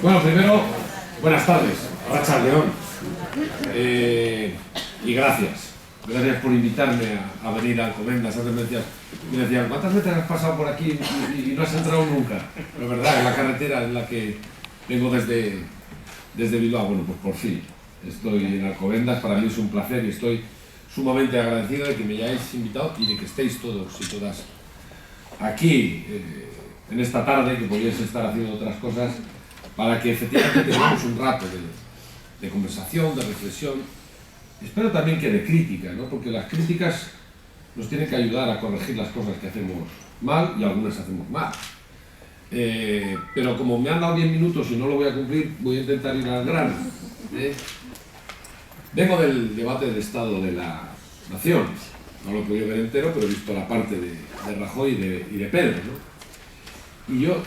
Bueno, primero, buenas tardes, Arratsaldeon. Y gracias. Gracias por invitarme a venir a Alcobendas. Antes me decían, ¿cuántas veces has pasado por aquí y no has entrado nunca? Pero verdad, es la carretera en la que vengo desde Bilbao. Bueno, pues por fin estoy en Alcobendas. Para mí es un placer y estoy sumamente agradecido de que me hayáis invitado y de que estéis todos y todas aquí en esta tarde, que podríais estar haciendo otras cosas, para que efectivamente tengamos un rato de conversación, de reflexión. Espero también que de crítica, ¿no? Porque las críticas nos tienen que ayudar a corregir las cosas que hacemos mal y algunas hacemos mal. Pero como me han dado 10 minutos y no lo voy a cumplir, voy a intentar ir al grano. Vengo del debate del Estado de la Nación. No lo he podido ver entero, pero he visto la parte de Rajoy y de Pedro, ¿no? Y yo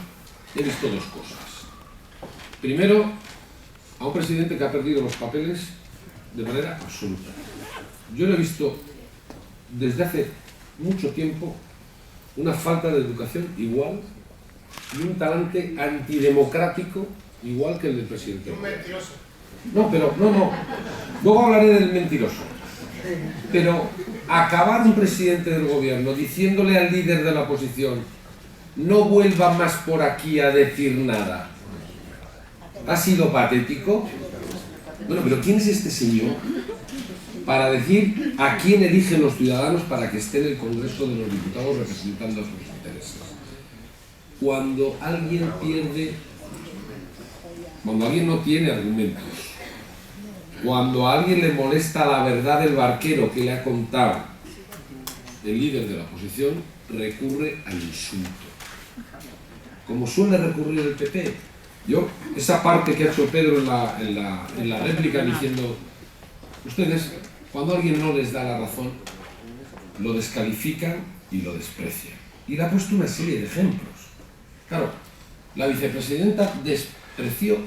he visto dos cosas. Primero, a un presidente que ha perdido los papeles de manera absoluta. Yo lo he visto desde hace mucho tiempo una falta de educación igual y un talante antidemocrático igual que el del presidente. Un mentiroso. No. Luego hablaré del mentiroso. Pero acabar un presidente del gobierno diciéndole al líder de la oposición no vuelva más por aquí a decir nada, ha sido patético. Bueno, pero ¿quién es este señor para decir a quién eligen los ciudadanos para que esté en el Congreso de los Diputados representando a sus intereses? Cuando alguien no tiene argumentos, cuando a alguien le molesta la verdad del barquero que le ha contado el líder de la oposición, recurre al insulto. Como suele recurrir el PP. Yo, esa parte que ha hecho Pedro en la réplica diciendo, ustedes, cuando alguien no les da la razón, lo descalifican y lo desprecian. Y le ha puesto una serie de ejemplos. Claro, la vicepresidenta despreció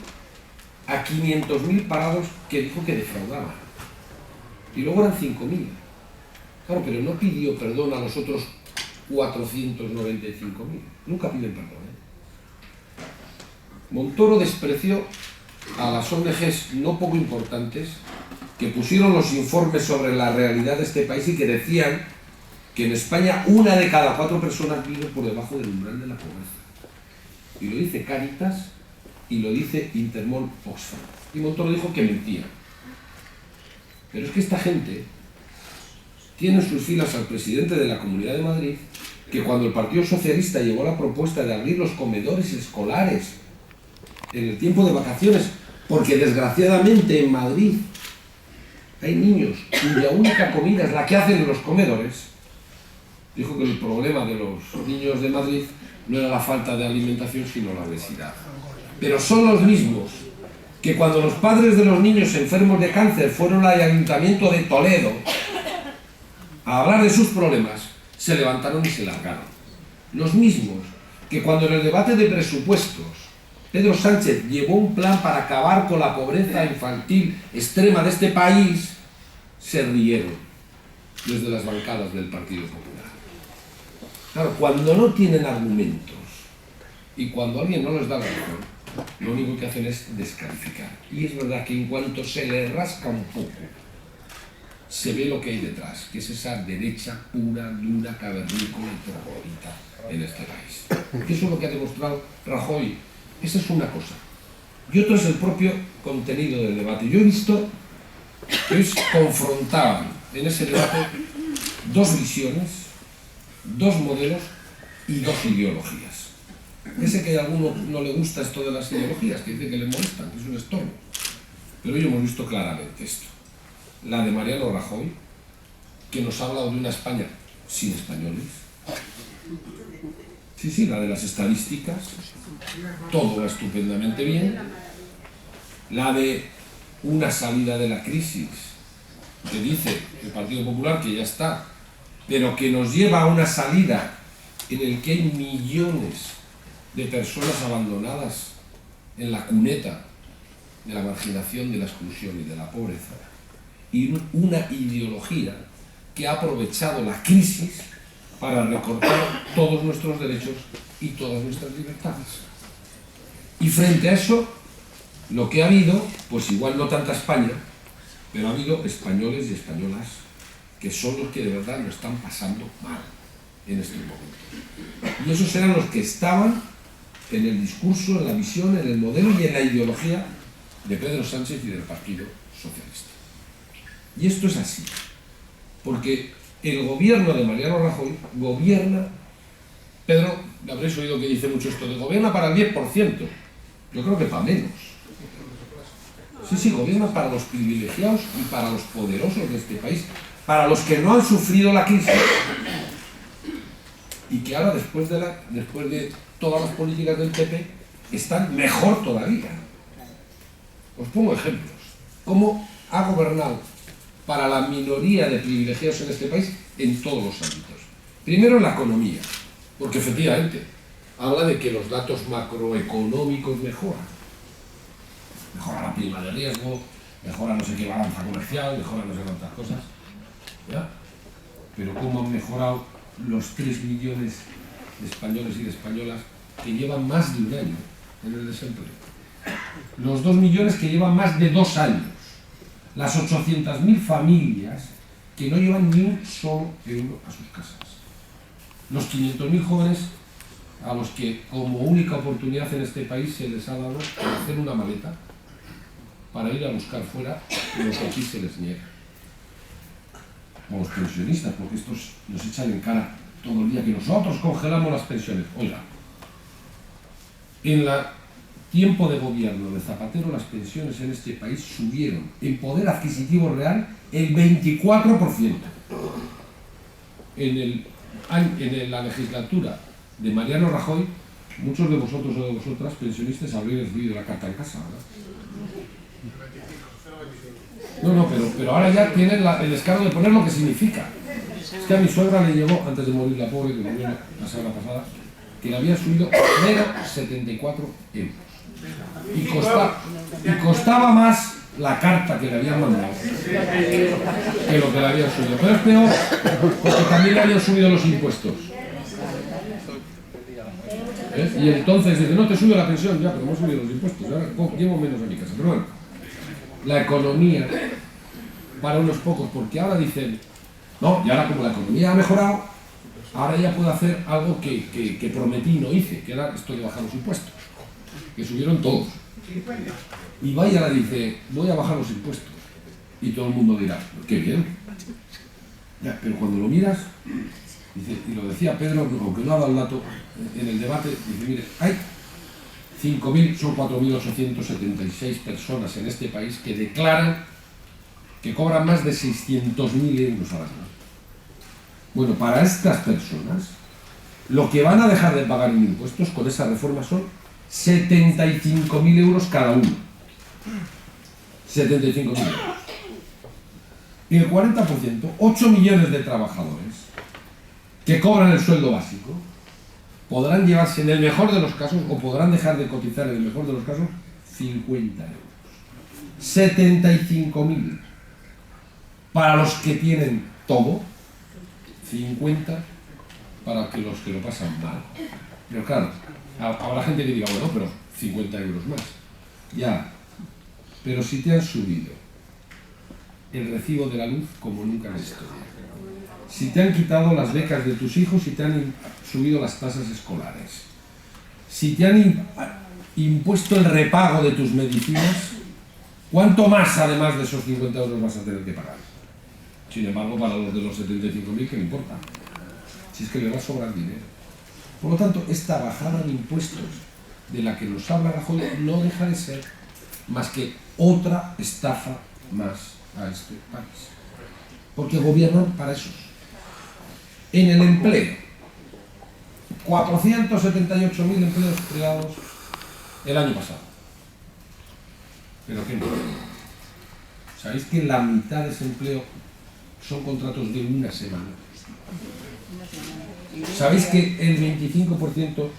a 500.000 parados que dijo que defraudaban. Y luego eran 5.000. Claro, pero no pidió perdón a los otros 495.000. Nunca piden perdón, Montoro despreció a las ONGs no poco importantes que pusieron los informes sobre la realidad de este país y que decían que en España 1 de cada 4 personas vive por debajo del umbral de la pobreza. Y lo dice Cáritas y lo dice Intermón Oxfam. Y Montoro dijo que mentía. Pero es que esta gente tiene en sus filas al presidente de la Comunidad de Madrid, que cuando el Partido Socialista llevó la propuesta de abrir los comedores escolares en el tiempo de vacaciones, porque desgraciadamente en Madrid hay niños cuya única comida es la que hacen en los comedores, dijo que el problema de los niños de Madrid no era la falta de alimentación, sino la obesidad. Pero son los mismos que cuando los padres de los niños enfermos de cáncer fueron al Ayuntamiento de Toledo a hablar de sus problemas, se levantaron y se largaron. Los mismos que cuando en el debate de presupuestos Pedro Sánchez llevó un plan para acabar con la pobreza infantil extrema de este país, se rieron desde las bancadas del Partido Popular. Claro, cuando no tienen argumentos y cuando alguien no les da la razón, lo único que hacen es descalificar. Y es verdad que en cuanto se le rasca un poco, se ve lo que hay detrás, que es esa derecha pura, dura, cavernícola y troglodita en este país. Que eso es lo que ha demostrado Rajoy. Esa es una cosa. Y otra es el propio contenido del debate. Yo he visto que hoy confrontaban en ese debate 2 visiones, 2 modelos y 2 ideologías. Ese que a alguno no le gusta esto de las ideologías, que dice que le molestan, que es un estorbo. Pero hoy hemos visto claramente esto. La de Mariano Rajoy, que nos ha hablado de una España sin españoles. Sí, la de las estadísticas, todo va estupendamente bien. La de una salida de la crisis, que dice el Partido Popular que ya está, pero que nos lleva a una salida en el que hay millones de personas abandonadas en la cuneta de la marginación, de la exclusión y de la pobreza. Y una ideología que ha aprovechado la crisis para recortar todos nuestros derechos y todas nuestras libertades. Y frente a eso, lo que ha habido, pues igual no tanta España, pero ha habido españoles y españolas que son los que de verdad lo están pasando mal en este momento. Y esos eran los que estaban en el discurso, en la visión, en el modelo y en la ideología de Pedro Sánchez y del Partido Socialista. Y esto es así, porque el gobierno de Mariano Rajoy gobierna, Pedro, le habréis oído que dice mucho esto, de gobierna para el 10%, yo creo que para menos. Sí, gobierna para los privilegiados y para los poderosos de este país, para los que no han sufrido la crisis y que ahora, después de todas las políticas del PP, están mejor todavía. Os pongo ejemplos. ¿Cómo ha gobernado para la minoría de privilegiados en este país en todos los ámbitos? Primero, en la economía, porque efectivamente habla de que los datos macroeconómicos mejoran. Mejora la prima de riesgo, mejora no sé qué balanza comercial, mejora no sé cuántas cosas, ¿ya? Pero ¿cómo han mejorado los 3 millones de españoles y de españolas que llevan más de un año en el desempleo? Los 2 millones que llevan más de 2 años, las 800.000 familias que no llevan ni un solo euro a sus casas, los 500.000 jóvenes a los que como única oportunidad en este país se les ha dado hacer una maleta para ir a buscar fuera lo que aquí se les niega. O los pensionistas, porque estos nos echan en cara todo el día que nosotros congelamos las pensiones. Oiga, en el tiempo de gobierno de Zapatero las pensiones en este país subieron en poder adquisitivo real el 24%. En la legislatura de Mariano Rajoy, muchos de vosotros o de vosotras, pensionistas, habréis recibido la carta en casa, ¿verdad? No, pero ahora ya tienen el descaro de poner lo que significa. Es que a mi suegra le llegó, antes de morir la pobre, que murió la semana pasada, que le había subido 0,74 euros. Y costaba más la carta que le habían mandado que lo que le habían subido. Pero es peor, porque también le habían subido los impuestos. Y entonces dice, no te sube la pensión, ya, pero hemos subido los impuestos, ahora llevo menos a mi casa. Pero bueno, la economía para unos pocos, porque ahora dicen, no, y ahora como la economía ha mejorado, ahora ya puedo hacer algo que prometí y no hice, que era esto de bajar los impuestos, que subieron todos. Y Vaya dice, voy a bajar los impuestos. Y todo el mundo dirá, qué bien. Ya, pero cuando lo miras, dice, y lo decía Pedro, aunque no ha dado el dato en el debate, dice, mire, hay 5.000, son 4.876 personas en este país que declaran que cobran más de 600.000 euros al año. Bueno, para estas personas, lo que van a dejar de pagar en impuestos con esa reforma son 75.000 euros cada uno. 75.000 euros. Y el 40%, 8 millones de trabajadores que cobran el sueldo básico, podrán llevarse en el mejor de los casos, o podrán dejar de cotizar en el mejor de los casos, 50 euros. 75.000 para los que tienen todo, 50 para los que lo pasan mal. Pero claro, habrá gente que diga, bueno, pero 50 euros más. Ya, pero si te han subido el recibo de la luz como nunca en la historia, si te han quitado las becas de tus hijos, si te han subido las tasas escolares, si te han impuesto el repago de tus medicinas, ¿cuánto más además de esos 50 euros vas a tener que pagar? Sin embargo, para los de los 75.000, ¿qué le importa? Si es que le va a sobrar dinero. Por lo tanto, esta bajada de impuestos de la que nos habla Rajoy no deja de ser más que otra estafa más a este país. Porque gobiernan para esos. En el empleo, 478.000 empleos creados el año pasado. ¿Pero qué no? ¿Sabéis que la mitad de ese empleo son contratos de una semana? ¿Sabéis que el 25%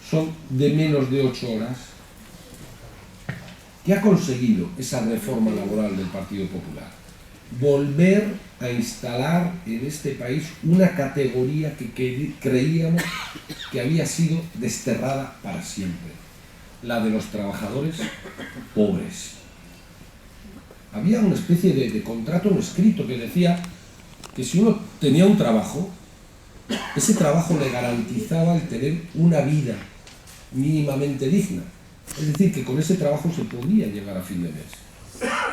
son de menos de 8 horas? ¿Qué ha conseguido esa reforma laboral del Partido Popular? Volver a instalar en este país una categoría que creíamos que había sido desterrada para siempre. la de los trabajadores pobres. Había una especie de contrato no escrito que decía que si uno tenía un trabajo, ese trabajo le garantizaba el tener una vida mínimamente digna. Es decir, que con ese trabajo se podía llegar a fin de mes.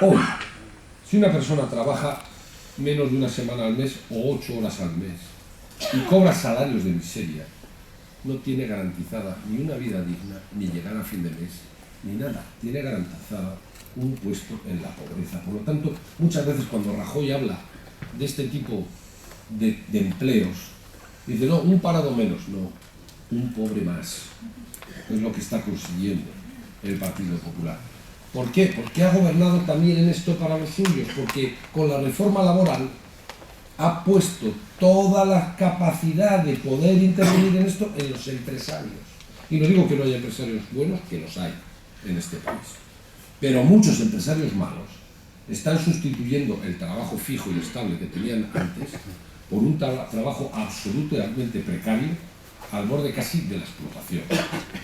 Hoy, si una persona trabaja menos de una semana al mes o 8 horas al mes y cobra salarios de miseria, no tiene garantizada ni una vida digna, ni llegar a fin de mes, ni nada. Tiene garantizada un puesto en la pobreza. Por lo tanto, muchas veces cuando Rajoy habla de este tipo de empleos, dice, no, un parado menos, no, un pobre más. Es lo que está consiguiendo el Partido Popular. ¿Por qué? Porque ha gobernado también en esto para los suyos, porque con la reforma laboral ha puesto toda la capacidad de poder intervenir en esto en los empresarios. Y no digo que no haya empresarios buenos, que los hay en este país. Pero muchos empresarios malos están sustituyendo el trabajo fijo y estable que tenían antes por un trabajo absolutamente precario, al borde casi de la explotación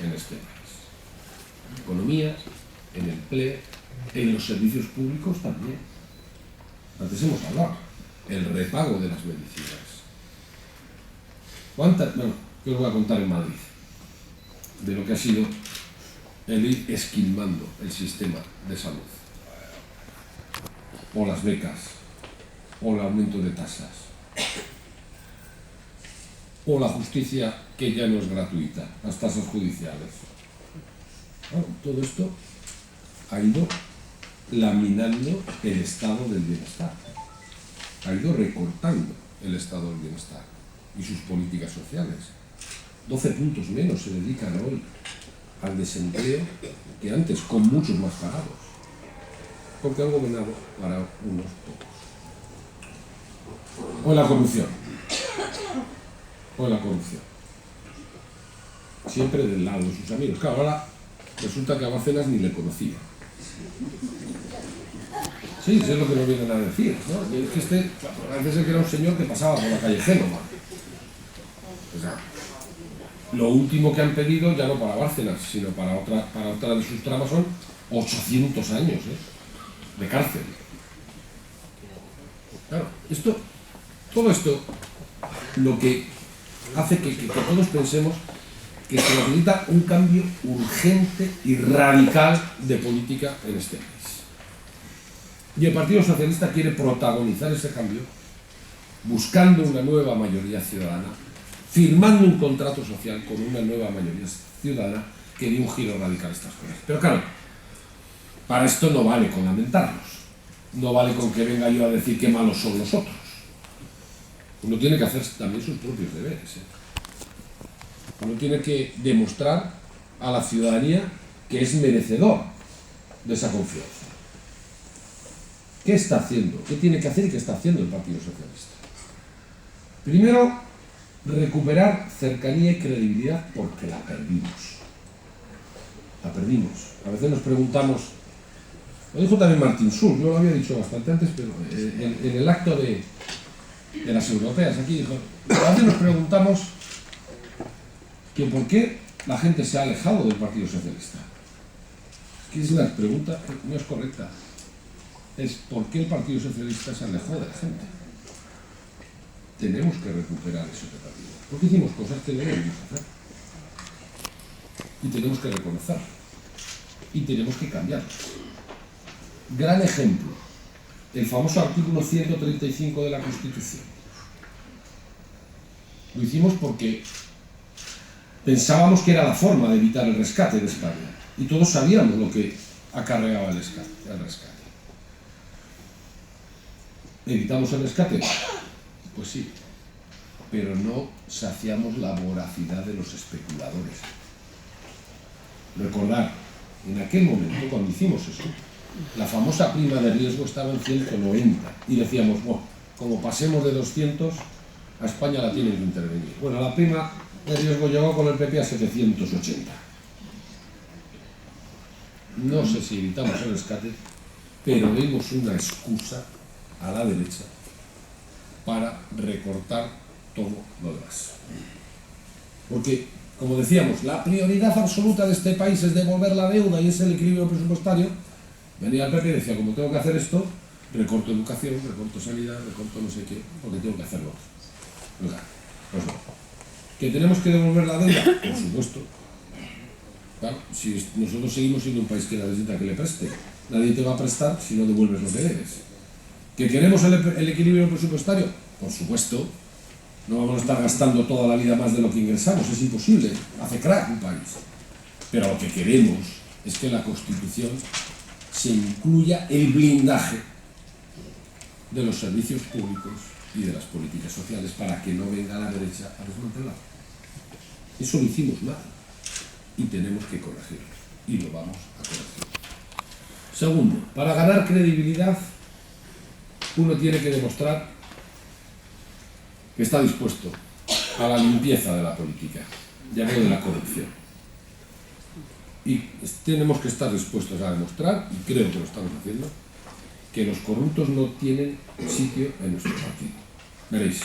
en este país. En economía, en empleo, en los servicios públicos también. Antes hemos hablado, el repago de las medicinas. Bueno, ¿qué os voy a contar en Madrid? De lo que ha sido el ir esquilmando el sistema de salud. O las becas, o el aumento de tasas, o la justicia que ya no es gratuita, las tasas judiciales. Bueno, todo esto ha ido laminando el estado del bienestar, ha ido recortando el estado del bienestar y sus políticas sociales. 12 puntos menos se dedican hoy al desempleo que antes, con muchos más parados, porque han gobernado para unos pocos. O la corrupción. Siempre del lado de sus amigos. Claro, ahora resulta que a Bárcenas ni le conocía. Sí, eso es lo que nos vienen a decir, ¿no? Es que parece ser que era un señor que pasaba por la calle Génova. O sea, lo último que han pedido, ya no para Bárcenas, sino para otra de sus tramas, son 800 años de cárcel. Claro, todo esto, lo que hace que todos pensemos que se necesita un cambio urgente y radical de política en este país. Y el Partido Socialista quiere protagonizar ese cambio buscando una nueva mayoría ciudadana, firmando un contrato social con una nueva mayoría ciudadana que dé un giro radical a estas cosas. Pero claro, para esto no vale con lamentarnos, no vale con que venga yo a decir qué malos son los otros. Uno tiene que hacer también sus propios deberes. Uno tiene que demostrar a la ciudadanía que es merecedor de esa confianza. ¿Qué está haciendo? ¿Qué tiene que hacer y qué está haciendo el Partido Socialista? Primero, recuperar cercanía y credibilidad porque la perdimos. La perdimos. A veces nos preguntamos, lo dijo también Martín Schulz, yo lo había dicho bastante antes, pero en el acto de las europeas aquí dijo, a veces nos preguntamos que por qué la gente se ha alejado del Partido Socialista. Que es una pregunta que no es correcta. Es por qué el Partido Socialista se alejó de la gente. Tenemos que recuperar eso que perdimos. Porque hicimos cosas que no debíamos hacer. Y tenemos que reconocerlo. Y tenemos que cambiarlas. Gran ejemplo. El famoso artículo 135 de la Constitución. Lo hicimos porque pensábamos que era la forma de evitar el rescate de España. Y todos sabíamos lo que acarreaba el rescate. ¿Evitamos el rescate? Pues sí, pero no saciamos la voracidad de los especuladores. Recordar, en aquel momento, cuando hicimos eso, la famosa prima de riesgo estaba en 190 y decíamos, bueno, como pasemos de 200, a España la tienen que intervenir. Bueno, la prima de riesgo llegó con el PP a 780. No sé si evitamos el rescate, pero dimos una excusa a la derecha para recortar todo lo demás. Porque como decíamos, la prioridad absoluta de este país es devolver la deuda y es el equilibrio presupuestario, venía el PP y decía, como tengo que hacer esto, recorto educación, recorto sanidad, recorto no sé qué, porque tengo que hacerlo. Oiga, pues no. ¿Que tenemos que devolver la deuda? Por supuesto. Claro, si nosotros seguimos siendo un país que necesita que le preste, nadie te va a prestar si no devuelves lo que debes. ¿Que queremos el equilibrio presupuestario? Por supuesto. No vamos a estar gastando toda la vida más de lo que ingresamos, es imposible, hace crack un país. Pero lo que queremos es que en la Constitución se incluya el blindaje de los servicios públicos y de las políticas sociales para que no venga la derecha a desmantelar. Eso lo hicimos mal y tenemos que corregirlo y lo vamos a corregir. Segundo, para ganar credibilidad uno tiene que demostrar que está dispuesto a la limpieza de la política, ya no de la corrupción. Y tenemos que estar dispuestos a demostrar, y creo que lo estamos haciendo, que los corruptos no tienen sitio en nuestro partido. Veréis,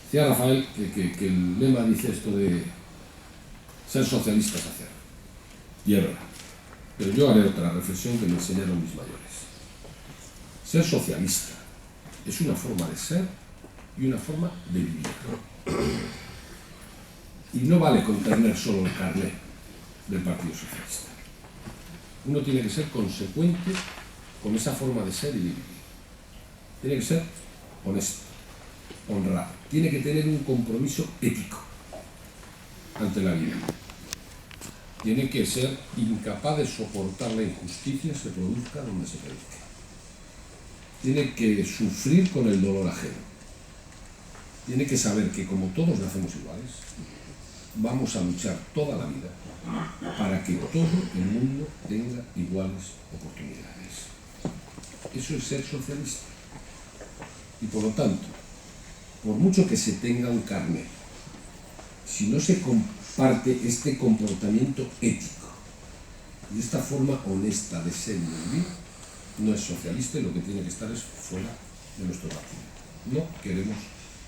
decía Rafael que el lema dice esto de ser socialista es hacer. Y es verdad. Pero yo haré otra reflexión que me enseñaron mis mayores. Ser socialista es una forma de ser y una forma de vivir. Y no vale con tener solo el carnet del Partido Socialista. Uno tiene que ser consecuente con esa forma de ser y de vivir. Tiene que ser honesto, honrado. Tiene que tener un compromiso ético ante la vida. Tiene que ser incapaz de soportar la injusticia se produzca donde se produzca. Tiene que sufrir con el dolor ajeno. Tiene que saber que como todos nacemos iguales, vamos a luchar toda la vida para que todo el mundo tenga iguales oportunidades. Eso es ser socialista. Y por lo tanto, por mucho que se tenga un carnet, si no se comparte este comportamiento ético y esta forma honesta de ser y de vivir, no es socialista y lo que tiene que estar es fuera de nuestro partido. No queremos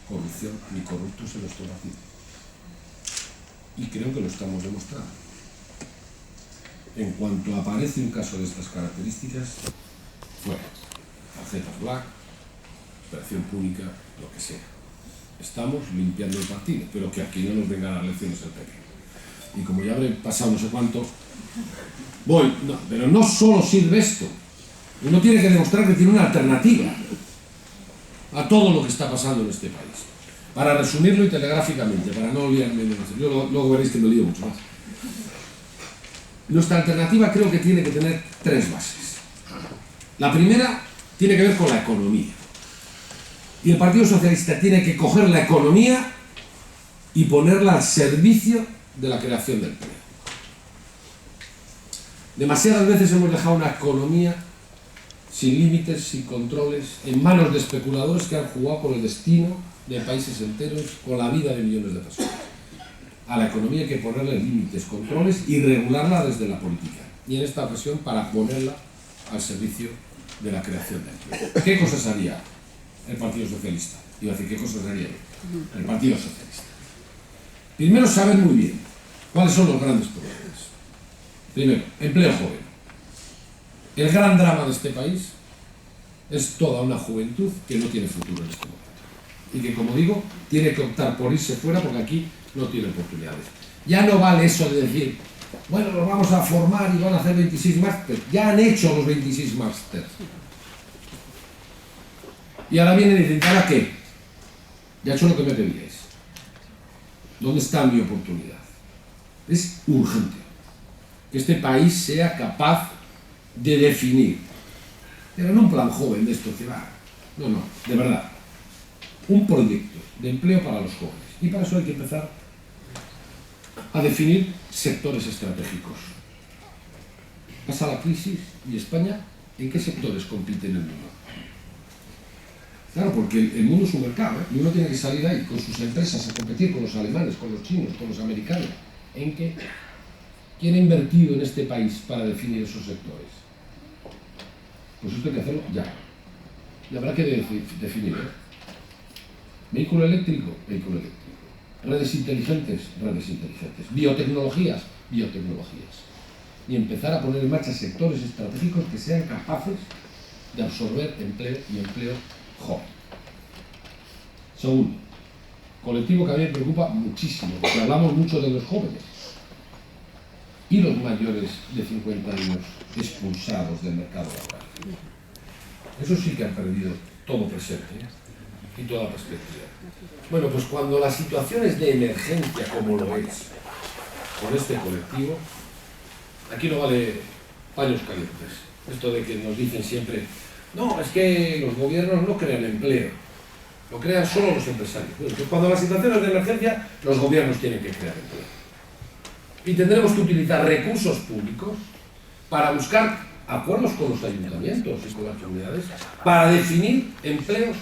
corrupción ni corruptos en nuestro partido. Y creo que lo estamos demostrando. En cuanto aparece un caso de estas características, fuera. Tarjetas black, operación pública, lo que sea. Estamos limpiando el partido, pero que aquí no nos vengan las lecciones el PP. Y como ya habré pasado no sé cuánto, pero no solo sirve esto. Uno tiene que demostrar que tiene una alternativa a todo lo que está pasando en este país. Para resumirlo y telegráficamente, para no olvidarme de eso. Luego veréis que me lío mucho más. Nuestra alternativa creo que tiene que tener tres bases. La primera tiene que ver con la economía. Y el Partido Socialista tiene que coger la economía y ponerla al servicio de la creación del empleo. Demasiadas veces hemos dejado una economía sin límites, sin controles, en manos de especuladores que han jugado con el destino de países enteros, con la vida de millones de personas. A la economía hay que ponerle límites, controles y regularla desde la política. Y en esta ocasión para ponerla al servicio de la creación de empleo. ¿Qué cosas haría el Partido Socialista? Iba a decir, ¿qué cosas haría el Partido Socialista? Primero, saber muy bien cuáles son los grandes problemas. Primero, empleo joven. El gran drama de este país es toda una juventud que no tiene futuro en este momento. Y que, como digo, tiene que optar por irse fuera porque aquí no tiene oportunidades. Ya no vale eso de decir, bueno, los vamos a formar y van a hacer 26 másteres. Ya han hecho los 26 másteres. Y ahora vienen y dicen, ¿para qué? Ya he hecho lo que me pedíais. ¿Dónde está mi oportunidad? Es urgente que este país sea capaz de definir, pero no un plan joven de esto que va, no, de verdad, un proyecto de empleo para los jóvenes. Y para eso hay que empezar a definir sectores estratégicos. Pasa la crisis y España, ¿en qué sectores compite en el mundo? Claro, porque el mundo es un mercado, ¿eh? Y uno tiene que salir ahí con sus empresas a competir con los alemanes, con los chinos, con los americanos. ¿En qué? ¿Quién ha invertido en este país para definir esos sectores? Pues esto hay que hacerlo ya. Y habrá que definir, ¿eh? Vehículo eléctrico, Redes inteligentes, biotecnologías, y empezar a poner en marcha sectores estratégicos que sean capaces de absorber empleo y empleo joven. Segundo, colectivo que a mí me preocupa muchísimo, porque hablamos mucho de los jóvenes y los mayores de 50 años expulsados del mercado laboral. Eso sí que han perdido todo presente y toda perspectiva. Bueno, pues cuando la situación es de emergencia, como lo es con este colectivo, aquí no vale paños calientes. Esto de que nos dicen siempre, no, es que los gobiernos no crean empleo, lo crean solo los empresarios. Bueno, pues cuando la situación es de emergencia, los gobiernos tienen que crear empleo. Y tendremos que utilizar recursos públicos para buscar acuerdos con los ayuntamientos y con las comunidades para definir empleos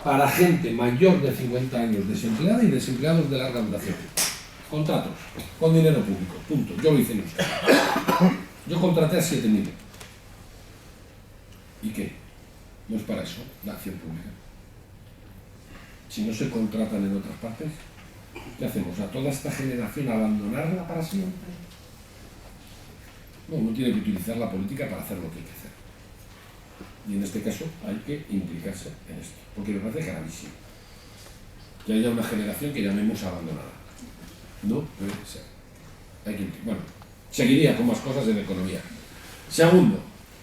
para gente mayor de 50 años desempleada y desempleados de larga duración. Contratos, con dinero público, punto. Yo lo hice en Euskadi. Yo contraté a 7.000. ¿Y qué? No es para eso la acción pública. Si no se contratan en otras partes, ¿qué hacemos? ¿A toda esta generación abandonarla para siempre? No, uno tiene que utilizar la política para hacer lo que hay que hacer. Y en este caso hay que implicarse en esto, porque me parece gravísimo que haya una generación que llamemos abandonada. No puede ser. Hay que, bueno, seguiría con más cosas en economía. Segundo,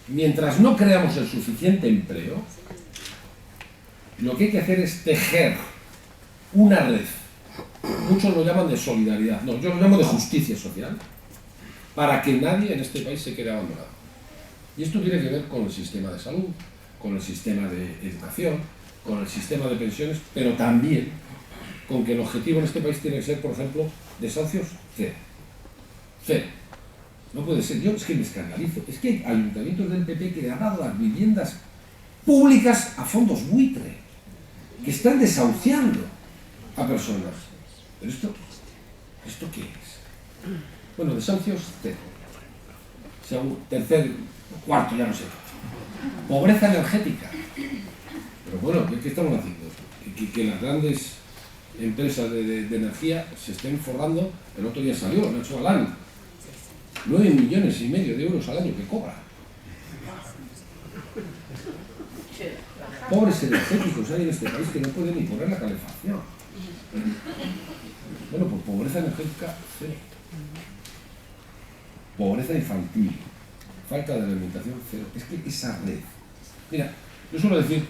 mientras no creamos el suficiente empleo, lo que hay que hacer es tejer una red. Muchos lo llaman de solidaridad, no, yo lo llamo de justicia social, para que nadie en este país se quede abandonado. Y esto tiene que ver con el sistema de salud, con el sistema de educación, con el sistema de pensiones, pero también con que el objetivo en este país tiene que ser, por ejemplo, desahucios cero. Cero. No puede ser. Yo es que me escandalizo. Es que hay ayuntamientos del PP que le han dado las viviendas públicas a fondos buitre, que están desahuciando a personas. ¿Pero esto qué es? Bueno, desahucios cero. Tercer, cuarto, ya no sé. Pobreza energética. Pero bueno, ¿qué estamos haciendo? Que las grandes empresas de energía se estén forrando. El otro día salió, Nacho Galán, 9,5 millones de euros al año que cobra. Pobres energéticos hay en este país que no pueden ni poner la calefacción. Bueno, pues pobreza energética cero. Pobreza infantil, falta de alimentación cero. Es que esa red. Mira, yo suelo decir,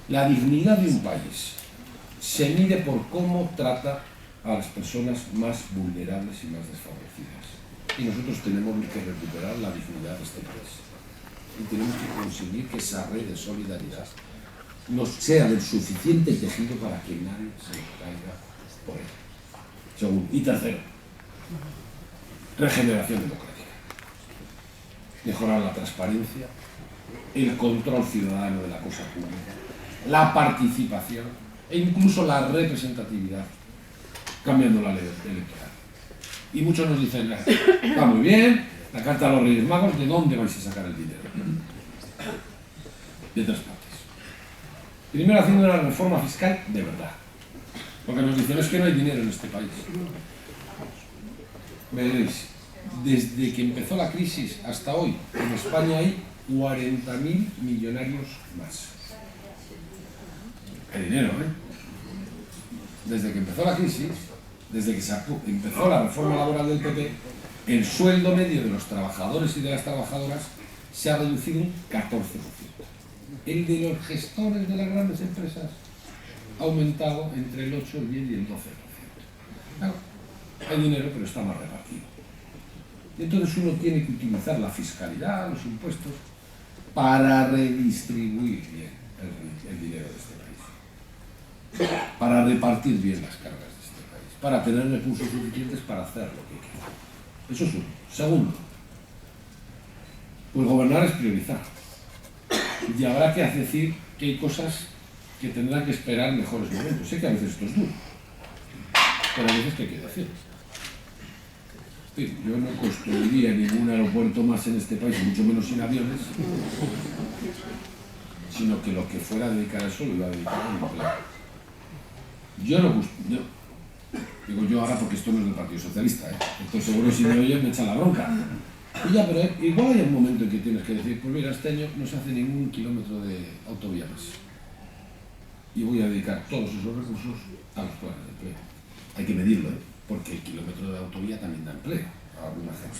la dignidad de un país se mide por cómo trata a las personas más vulnerables y más desfavorecidas. Y nosotros tenemos que recuperar la dignidad de este país. Y tenemos que conseguir que esa red de solidaridad nos sea del suficiente tejido para que nadie se nos caiga por él. Segundo. Y tercero, regeneración democrática. Mejorar la transparencia, el control ciudadano de la cosa pública, la participación e incluso la representatividad, cambiando la ley electoral. Y muchos nos dicen, va muy bien, la carta a los Reyes Magos, ¿de dónde vais a sacar el dinero? De tres partes. Primero, haciendo una reforma fiscal de verdad. Porque nos dicen, es que no hay dinero en este país. Veréis, desde que empezó la crisis hasta hoy, en España hay 40.000 millonarios más. Hay dinero, ¿eh? Desde que empezó la crisis, desde que empezó la reforma laboral del PP, el sueldo medio de los trabajadores y de las trabajadoras se ha reducido un 14%. El de los gestores de las grandes empresas ha aumentado entre el 8, el 10 y el 12%. Claro, hay dinero, pero está más repartido. Y entonces uno tiene que utilizar la fiscalidad, los impuestos, para redistribuir bien el dinero de este país. Para repartir bien las cargas de este país. Para tener recursos suficientes para hacer lo que quiera. Eso es uno. Segundo, pues gobernar es priorizar. Y habrá que decir que hay cosas que tendrán que esperar mejores momentos. Sé que a veces esto es duro, pero a veces que hay que decir. Yo no construiría ningún aeropuerto más en este país, mucho menos sin aviones, sino que lo que fuera a dedicar a eso lo iba a dedicar a un empleo. Digo yo ahora porque esto no es del Partido Socialista, ¿eh? Esto seguro si me oyen me echan la bronca. Y ya, pero igual hay un momento en que tienes que decir, pues mira, este año no se hace ningún kilómetro de autovía más. Y voy a dedicar todos esos recursos a los planes de empleo. Hay que medirlo, ¿eh? Porque el kilómetro de autovía también da empleo a alguna gente.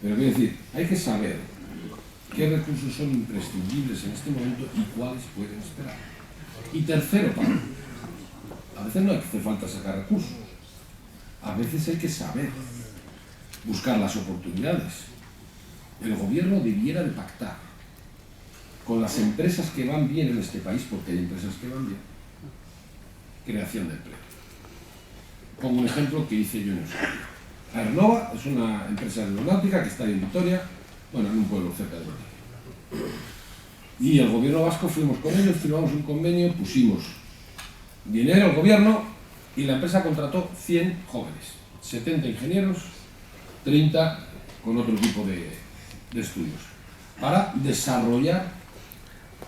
Pero quiero decir, hay que saber qué recursos son imprescindibles en este momento y cuáles pueden esperar. Y tercero, Pablo, a veces no hace falta sacar recursos. A veces hay que saber buscar las oportunidades. El gobierno debiera de pactar con las empresas que van bien en este país, porque hay empresas que van bien, creación de empleo. Pongo un ejemplo que hice yo en Euskadi. Aernova es una empresa aeronáutica que está en Vitoria, bueno, en un pueblo cerca de Vitoria. Y el gobierno vasco fuimos con ellos, firmamos un convenio, pusimos dinero al gobierno y la empresa contrató 100 jóvenes, 70 ingenieros, 30 con otro tipo de estudios, para desarrollar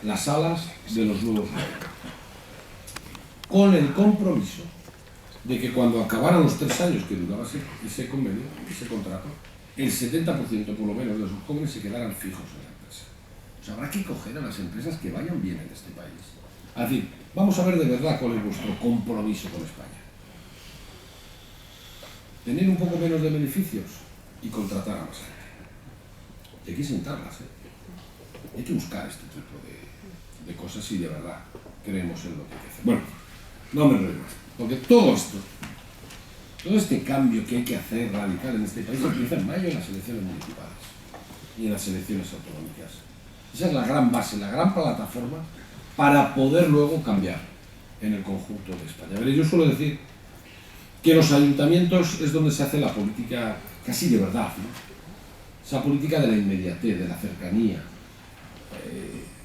las alas de los nuevos modelos, con el compromiso de que cuando acabaran los 3 años que duraba ese convenio, ese contrato, el 70% por lo menos de esos jóvenes se quedaran fijos en la empresa. O sea, habrá que coger a las empresas que vayan bien en este país. Es decir, vamos a ver de verdad cuál es vuestro compromiso con España. Tener un poco menos de beneficios y contratar a más gente. Hay que sentarlas, ¿eh? Hay que buscar este tipo de cosas si de verdad creemos en lo que hay que hacer. Bueno, no me enrollo más, porque todo esto, todo este cambio que hay que hacer radical en este país empieza en mayo en las elecciones municipales y en las elecciones autonómicas. Esa es la gran base, la gran plataforma para poder luego cambiar en el conjunto de España. A ver, yo suelo decir que los ayuntamientos es donde se hace la política casi de verdad, ¿no? Esa política de la inmediatez, de la cercanía.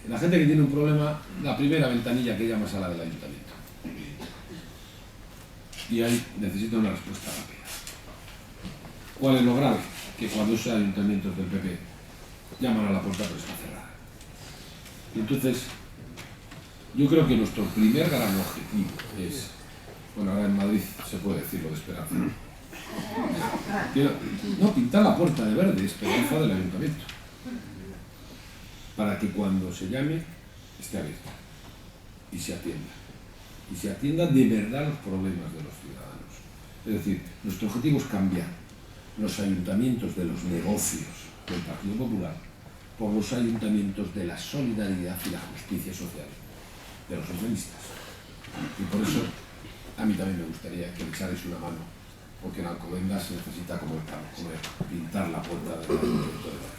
La gente que tiene un problema, la primera ventanilla que llama es a la del ayuntamiento. Y ahí necesita una respuesta rápida. ¿Cuál es lo grave? Que cuando esos ayuntamientos del PP llaman a la puerta pero está cerrada. Y entonces, yo creo que nuestro primer gran objetivo es, bueno, ahora en Madrid se puede decir lo de esperanza, no, pintar la puerta de verde, esperanza del ayuntamiento, para que cuando se llame esté abierta y se atienda de verdad los problemas de los ciudadanos. Es decir, nuestro objetivo es cambiar los ayuntamientos de los negocios del Partido Popular por los ayuntamientos de la solidaridad y la justicia social de los socialistas. Y por eso a mí también me gustaría que le echarais una mano, porque en Alcobendas se necesita como pintar la puerta del ayuntamiento de Madrid.